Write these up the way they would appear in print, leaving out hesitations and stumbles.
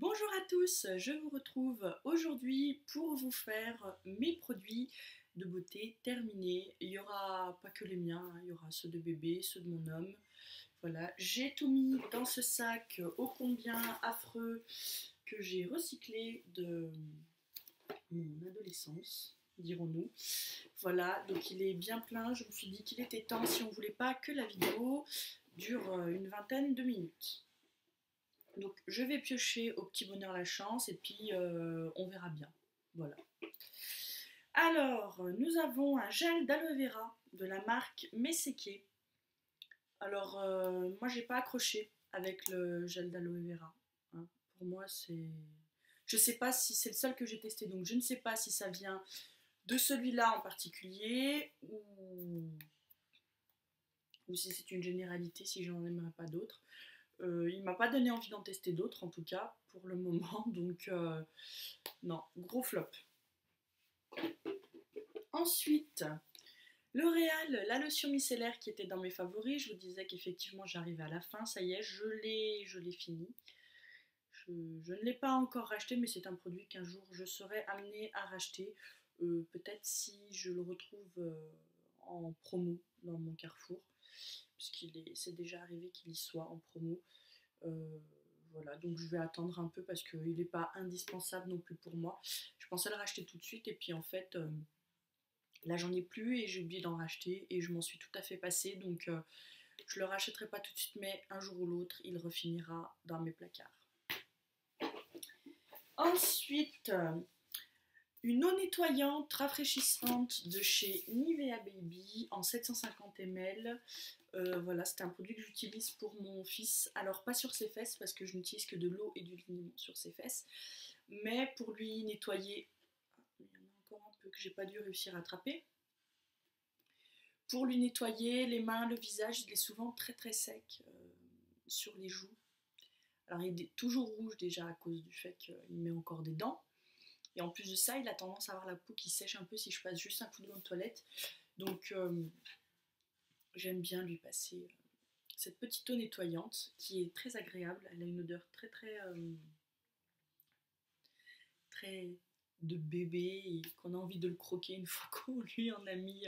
Bonjour à tous, je vous retrouve aujourd'hui pour vous faire mes produits de beauté terminés. Il n'y aura pas que les miens, il y aura ceux de bébé, ceux de mon homme. Voilà, j'ai tout mis dans ce sac ô combien affreux que j'ai recyclé de mon adolescence, dirons-nous. Voilà, donc il est bien plein. Je me suis dit qu'il était temps si on ne voulait pas que la vidéo dure une vingtaine de minutes. Donc je vais piocher au petit bonheur la chance et puis on verra bien. Voilà. Alors, nous avons un gel d'aloe vera de la marque Meseke. Alors, moi j'ai pas accroché avec le gel d'aloe vera, hein. Pour moi, c'est. Je sais pas si c'est le seul que j'ai testé, donc je ne sais pas si ça vient de celui-là en particulier ou si c'est une généralité, si j'en aimerais pas d'autres. Il m'a pas donné envie d'en tester d'autres en tout cas pour le moment, donc non, gros flop. Ensuite, L'Oréal, la lotion micellaire qui était dans mes favoris, je vous disais qu'effectivement j'arrivais à la fin, ça y est, je l'ai fini. Je ne l'ai pas encore racheté, mais c'est un produit qu'un jour je serai amenée à racheter. Peut-être si je le retrouve en promo dans mon Carrefour, c'est déjà arrivé qu'il y soit en promo. Euh, voilà, donc je vais attendre un peu parce qu'il n'est pas indispensable non plus pour moi. Je pensais le racheter tout de suite et puis en fait, là j'en ai plus et j'ai oublié d'en racheter et je m'en suis tout à fait passée. Donc je le rachèterai pas tout de suite, mais un jour ou l'autre, il refinira dans mes placards. Ensuite, une eau nettoyante rafraîchissante de chez Nivea Baby en 750 ml. Voilà, c'est un produit que j'utilise pour mon fils. Alors pas sur ses fesses parce que je n'utilise que de l'eau et du liniment sur ses fesses, mais pour lui nettoyer. Il y en a encore un peu que j'ai pas dû réussir à attraper. Pour lui nettoyer les mains, le visage, il est souvent très très sec sur les joues. Alors il est toujours rouge déjà à cause du fait qu'il met encore des dents. Et en plus de ça, il a tendance à avoir la peau qui sèche un peu si je passe juste un coup de gant de toilette. Donc j'aime bien lui passer cette petite eau nettoyante qui est très agréable. Elle a une odeur très très très de bébé et qu'on a envie de le croquer une fois qu'on lui en a mis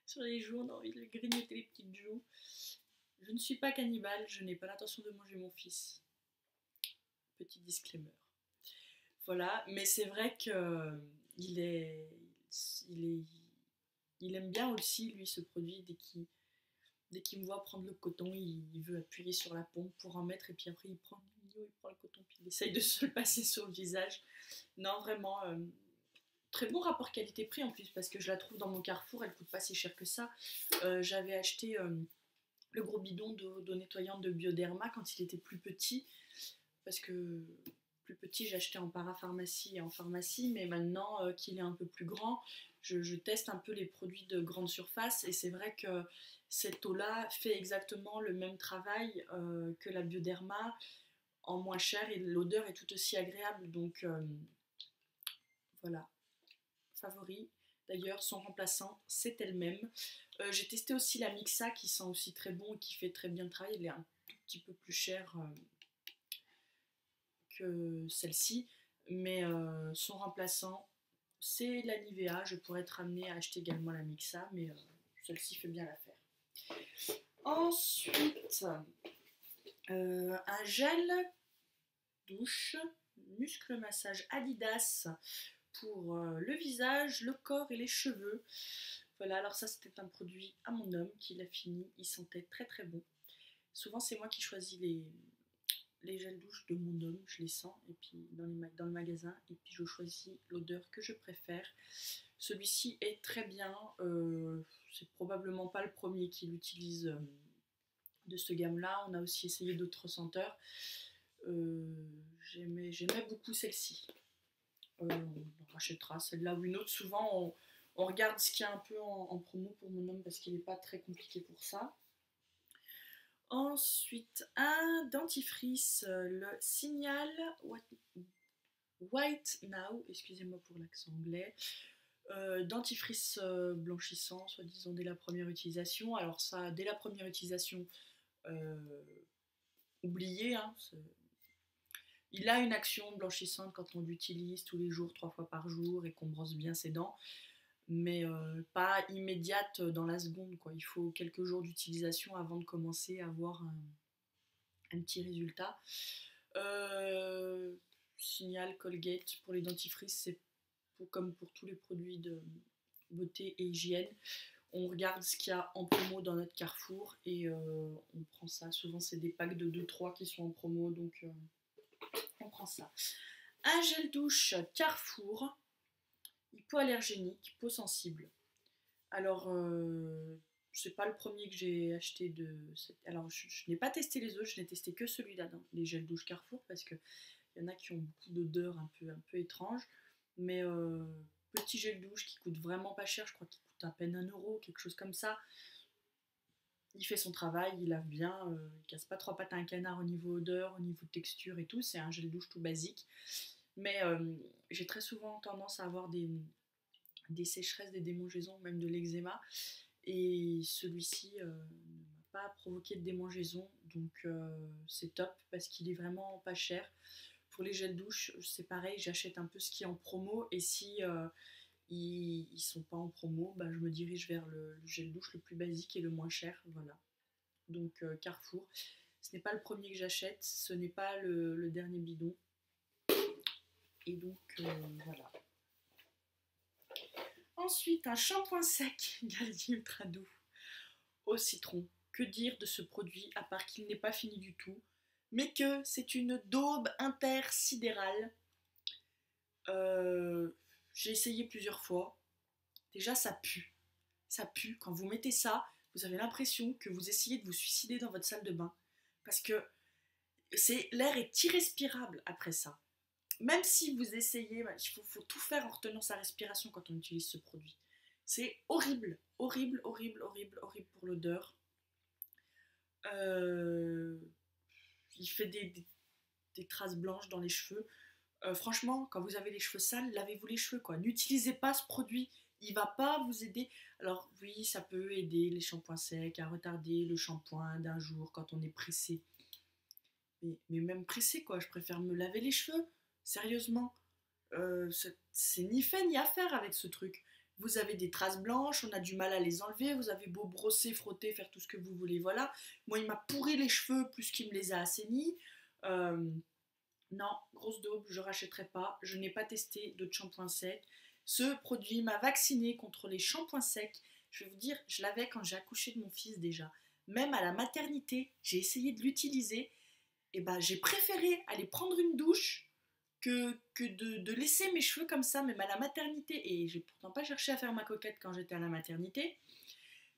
sur les joues. On a envie de lui grignoter les petites joues. Je ne suis pas cannibale, je n'ai pas l'intention de manger mon fils. Petit disclaimer. Voilà, mais c'est vrai que il est, il est, il aime bien aussi lui ce produit dès qu'il me voit prendre le coton, il veut appuyer sur la pompe pour en mettre et puis après il prend le coton puis il essaye de se le passer sur le visage. Non, vraiment, très bon rapport qualité-prix en plus parce que je la trouve dans mon Carrefour, elle coûte pas si cher que ça. J'avais acheté le gros bidon d'eau nettoyante de Bioderma quand il était plus petit parce que plus petit j'achetais en parapharmacie et en pharmacie, mais maintenant qu'il est un peu plus grand, je teste un peu les produits de grande surface et c'est vrai que cette eau-là fait exactement le même travail que la Bioderma en moins cher et l'odeur est tout aussi agréable. Donc voilà, favori. D'ailleurs, son remplaçant, c'est elle-même. J'ai testé aussi la Mixa qui sent aussi très bon et qui fait très bien le travail. Elle est un tout petit peu plus chère que celle-ci, mais son remplaçant, c'est la Nivea. Je pourrais être amenée à acheter également la Mixa, mais celle-ci fait bien l'affaire. Ensuite, un gel douche, muscle massage Adidas pour le visage, le corps et les cheveux. Voilà, alors ça c'était un produit à mon homme qui l'a fini, il sentait très très bon. Souvent c'est moi qui choisis les gels douche de mon homme, je les sens et puis dans le magasin et puis je choisis l'odeur que je préfère. Celui-ci est très bien, c'est probablement pas le premier qu'il utilise de ce gamme-là. On a aussi essayé d'autres senteurs. J'aimais beaucoup celle-ci. On rachètera celle-là ou une autre. Souvent, on regarde ce qu'il y a un peu en promo pour mon homme parce qu'il n'est pas très compliqué pour ça. Ensuite, un dentifrice, le Signal White Now, excusez-moi pour l'accent anglais. Dentifrice blanchissant, soi-disant dès la première utilisation. Alors ça, dès la première utilisation, oubliez, hein, Il a une action blanchissante quand on l'utilise tous les jours, 3 fois par jour, et qu'on brosse bien ses dents, mais pas immédiate dans la seconde, quoi. Il faut quelques jours d'utilisation avant de commencer à avoir un petit résultat. Signal Colgate pour les dentifrices, c'est comme pour tous les produits de beauté et hygiène. On regarde ce qu'il y a en promo dans notre Carrefour et on prend ça. Souvent, c'est des packs de 2-3 qui sont en promo, donc on prend ça. Un gel douche Carrefour, hypoallergénique, peau sensible. Alors, c'est pas le premier que j'ai acheté de cette... Alors, je n'ai pas testé les autres, je n'ai testé que celui-là, les gels douche Carrefour, parce qu'il y en a qui ont beaucoup d'odeurs un peu étranges. Mais petit gel douche qui coûte vraiment pas cher, je crois qu'il coûte à peine 1 euro, quelque chose comme ça. Il fait son travail, il lave bien, il casse pas trois pattes à un canard au niveau odeur, au niveau texture et tout. C'est un gel douche tout basique. Mais j'ai très souvent tendance à avoir des sécheresses, des démangeaisons, même de l'eczéma. Et celui-ci ne m'a pas provoqué de démangeaison, donc c'est top parce qu'il est vraiment pas cher. Pour les gels douche, c'est pareil, j'achète un peu ce qui est en promo et si ils sont pas en promo, bah, je me dirige vers le gel douche le plus basique et le moins cher, voilà. Donc Carrefour, ce n'est pas le premier que j'achète, ce n'est pas le dernier bidon. Et donc voilà. Ensuite, un shampoing sec Galdi Ultra Doux au citron. Que dire de ce produit à part qu'il n'est pas fini du tout, mais que c'est une daube intersidérale. J'ai essayé plusieurs fois. Déjà, ça pue. Ça pue. Quand vous mettez ça, vous avez l'impression que vous essayez de vous suicider dans votre salle de bain. Parce que l'air est irrespirable après ça. Même si vous essayez, il faut tout faire en retenant sa respiration quand on utilise ce produit. C'est horrible, horrible, horrible, horrible, horrible pour l'odeur. Il fait des traces blanches dans les cheveux. Franchement, quand vous avez les cheveux sales, lavez-vous les cheveux, quoi. N'utilisez pas ce produit, il va pas vous aider. Alors oui, ça peut aider les shampoings secs à retarder le shampoing d'un jour quand on est pressé. Mais même pressé, quoi, je préfère me laver les cheveux, sérieusement. C'est ni fait ni à faire avec ce truc. Vous avez des traces blanches, on a du mal à les enlever, vous avez beau brosser, frotter, faire tout ce que vous voulez, voilà. Moi, il m'a pourri les cheveux plus qu'il me les a assainis. Non, grosse daube, je rachèterai pas. Je n'ai pas testé d'autres shampoings secs. Ce produit m'a vacciné contre les shampoings secs. Je vais vous dire, je l'avais quand j'ai accouché de mon fils déjà. Même à la maternité, j'ai essayé de l'utiliser. Et ben, j'ai préféré aller prendre une douche que de laisser mes cheveux comme ça, même à la maternité. Et j'ai pourtant pas cherché à faire ma coquette quand j'étais à la maternité.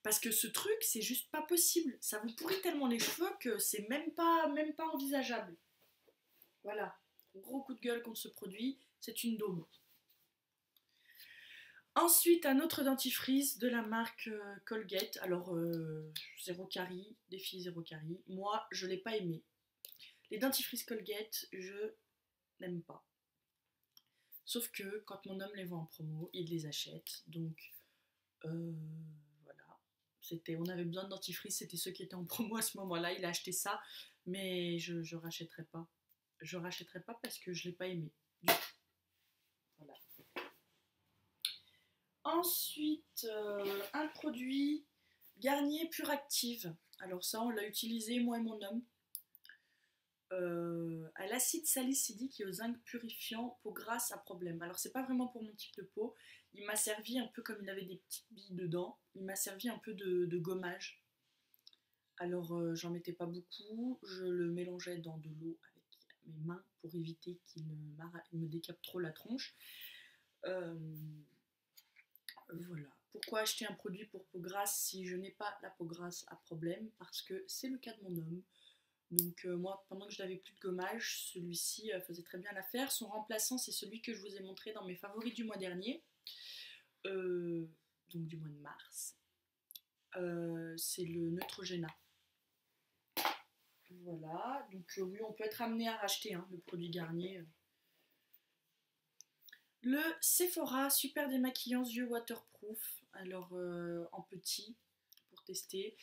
Parce que ce truc, c'est juste pas possible. Ça vous pourrit tellement les cheveux que c'est même pas envisageable. Voilà, gros coup de gueule contre ce produit, c'est une daube. Ensuite, un autre dentifrice de la marque Colgate. Alors, zéro carie, défi zéro carie. Moi, je ne l'ai pas aimé. Les dentifrices Colgate, je n'aime pas. Sauf que quand mon homme les vend en promo, il les achète. Donc, voilà. On avait besoin de dentifrice, c'était ceux qui étaient en promo à ce moment-là. Il a acheté ça, mais je ne rachèterai pas. Je ne rachèterai pas parce que je ne l'ai pas aimé du tout. Voilà. Ensuite, un produit Garnier Pure Active. Alors ça, on l'a utilisé, moi et mon homme. À l'acide salicylique et au zinc purifiant, peau grasse à problème. Alors c'est pas vraiment pour mon type de peau. Il m'a servi un peu comme il avait des petites billes dedans. Il m'a servi un peu de gommage. Alors j'en mettais pas beaucoup. Je le mélangeais dans de l'eau avec mes mains pour éviter qu'il me décape trop la tronche. Voilà. Pourquoi acheter un produit pour peau grasse si je n'ai pas la peau grasse à problème? Parce que c'est le cas de mon homme. Donc moi, pendant que je n'avais plus de gommage, celui-ci faisait très bien l'affaire. Son remplaçant, c'est celui que je vous ai montré dans mes favoris du mois dernier. Donc du mois de mars. C'est le Neutrogena. Voilà. Donc oui, on peut être amené à racheter le produit Garnier. Le Sephora Super Démaquillant Yeux Waterproof. Alors en petit, pour tester.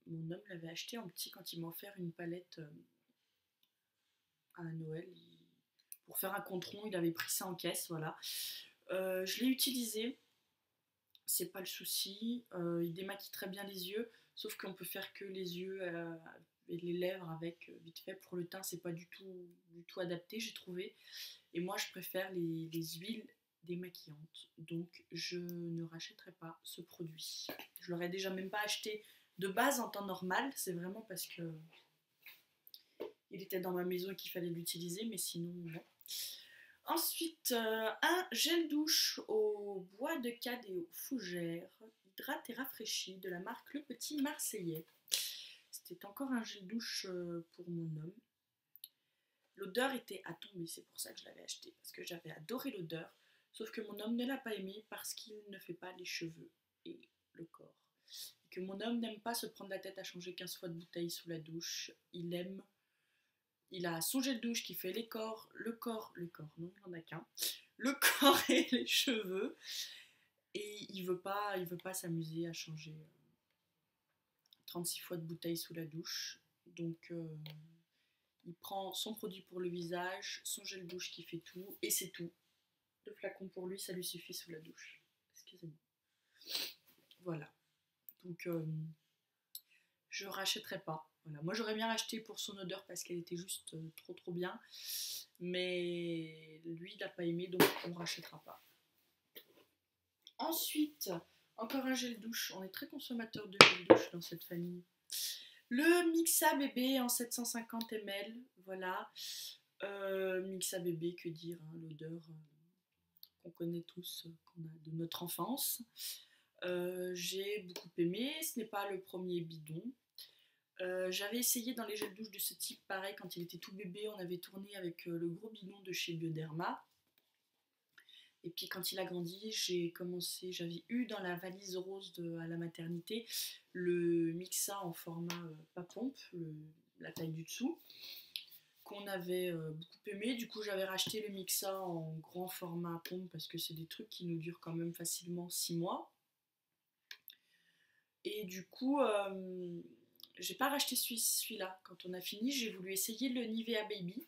Mon homme l'avait acheté en petit quand il m'a offert une palette à Noël. Pour faire un conte-rond, il avait pris ça en caisse, voilà. Je l'ai utilisé, c'est pas le souci. Il démaquille très bien les yeux, sauf qu'on peut faire que les yeux et les lèvres avec vite fait. Pour le teint, c'est pas du tout adapté, j'ai trouvé. Et moi, je préfère les huiles démaquillantes. Donc, je ne rachèterai pas ce produit. Je l'aurais déjà même pas acheté de base en temps normal. C'est vraiment parce que il était dans ma maison et qu'il fallait l'utiliser, mais sinon, non. Ensuite, un gel douche au bois de cade et aux fougères, hydrate et rafraîchi, de la marque Le Petit Marseillais. C'était encore un gel douche pour mon homme. L'odeur était à tomber, c'est pour ça que je l'avais acheté, parce que j'avais adoré l'odeur, sauf que mon homme ne l'a pas aimé parce qu'il ne fait pas les cheveux et le corps. Et que mon homme n'aime pas se prendre la tête à changer 15 fois de bouteille sous la douche. Il a son gel douche qui fait le corps, non, il n'en a qu'un, le corps et les cheveux. Et il veut pas s'amuser à changer 36 fois de bouteille sous la douche. Donc il prend son produit pour le visage, son gel douche qui fait tout, et c'est tout. 2 flacons pour lui, ça lui suffit sous la douche. Excusez-moi. Voilà. Donc je rachèterai pas. Voilà. Moi j'aurais bien racheté pour son odeur parce qu'elle était juste trop bien. Mais lui il n'a pas aimé, donc on ne rachètera pas. Ensuite, encore un gel douche. On est très consommateur de gel douche dans cette famille. Le Mixa Bébé en 750 ml. Voilà. Mixa Bébé, que dire, hein, l'odeur qu'on connaît tous, qu'on a de notre enfance. J'ai beaucoup aimé. Ce n'est pas le premier bidon. J'avais essayé dans les gels douche de ce type, pareil, quand il était tout bébé, on avait tourné avec le gros bidon de chez Bioderma. Et puis quand il a grandi, j'avais eu dans la valise rose à la maternité le Mixa en format pas pompe, la taille du dessous, qu'on avait beaucoup aimé. Du coup j'avais racheté le Mixa en grand format pompe parce que c'est des trucs qui nous durent quand même facilement 6 mois. Et du coup, j'ai pas racheté celui-là. Quand on a fini, j'ai voulu essayer le Nivea Baby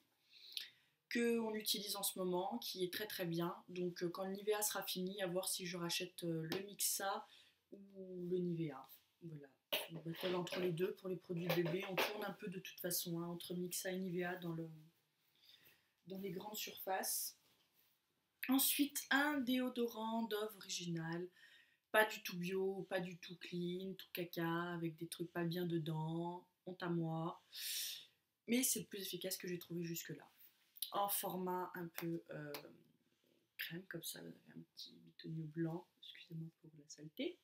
qu'on utilise en ce moment, qui est très bien. Donc quand le Nivea sera fini, à voir si je rachète le Mixa ou le Nivea. Voilà, on battle entre les deux pour les produits bébés. On tourne un peu de toute façon hein, entre Mixa et Nivea dans les grandes surfaces. Ensuite, un déodorant Dove original. Pas du tout bio, pas du tout clean, tout caca, avec des trucs pas bien dedans. Honte à moi. Mais c'est le plus efficace que j'ai trouvé jusque-là. En format un peu crème, comme ça, vous avez un petit bitonio blanc, excusez-moi pour la saleté.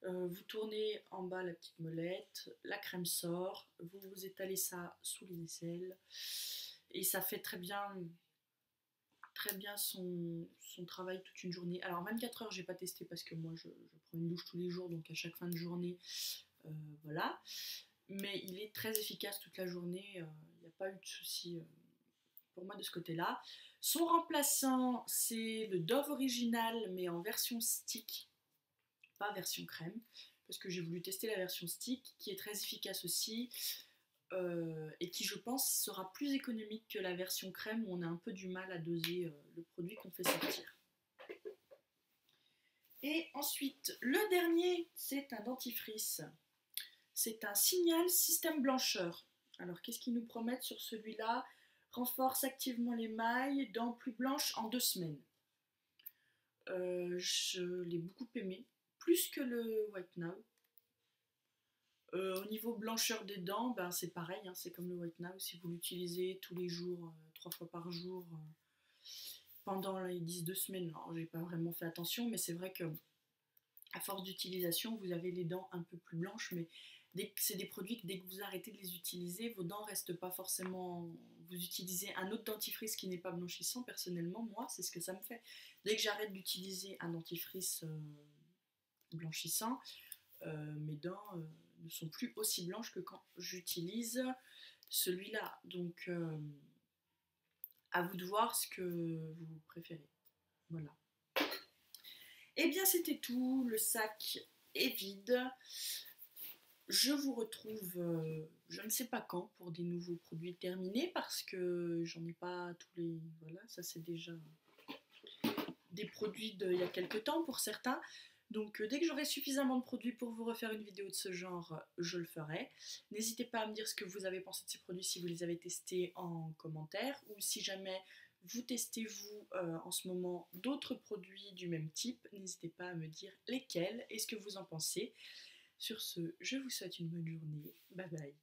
Vous tournez en bas la petite molette, la crème sort, vous étalez ça sous les aisselles et ça fait très bien son travail toute une journée. Alors 24 heures j'ai pas testé parce que moi je prends une douche tous les jours, donc à chaque fin de journée, voilà. Mais il est très efficace toute la journée, il n'y a pas eu de souci pour moi de ce côté-là. Son remplaçant, c'est le Dove original, mais en version stick, pas version crème, parce que j'ai voulu tester la version stick, qui est très efficace aussi, et qui, je pense, sera plus économique que la version crème, où on a un peu du mal à doser le produit qu'on fait sortir. Et ensuite, le dernier, c'est un dentifrice. C'est un Signal Système Blancheur. Alors, qu'est-ce qu'ils nous promettent sur celui-là? Renforce activement l'émail, dents plus blanches en 2 semaines. Je l'ai beaucoup aimé, plus que le White Now. Au niveau blancheur des dents, ben c'est pareil, hein, c'est comme le White Now. Si vous l'utilisez tous les jours, 3 fois par jour, pendant les 2 semaines, alors j'ai pas vraiment fait attention, mais c'est vrai que à force d'utilisation, vous avez les dents un peu plus blanches, mais c'est des produits que dès que vous arrêtez de les utiliser, vos dents restent pas forcément. Vous utilisez un autre dentifrice qui n'est pas blanchissant. Personnellement, moi, c'est ce que ça me fait. Dès que j'arrête d'utiliser un dentifrice blanchissant, mes dents ne sont plus aussi blanches que quand j'utilise celui-là. Donc, à vous de voir ce que vous préférez. Voilà. Et bien, c'était tout. Le sac est vide. je vous retrouve, je ne sais pas quand, pour des nouveaux produits terminés, parce que j'en ai pas tous les... Voilà, ça c'est déjà des produits d'il y a quelques temps pour certains. Donc dès que j'aurai suffisamment de produits pour vous refaire une vidéo de ce genre, je le ferai. N'hésitez pas à me dire ce que vous avez pensé de ces produits si vous les avez testés en commentaire, ou si jamais vous testez vous en ce moment d'autres produits du même type, n'hésitez pas à me dire lesquels et ce que vous en pensez. Sur ce, je vous souhaite une bonne journée. Bye bye.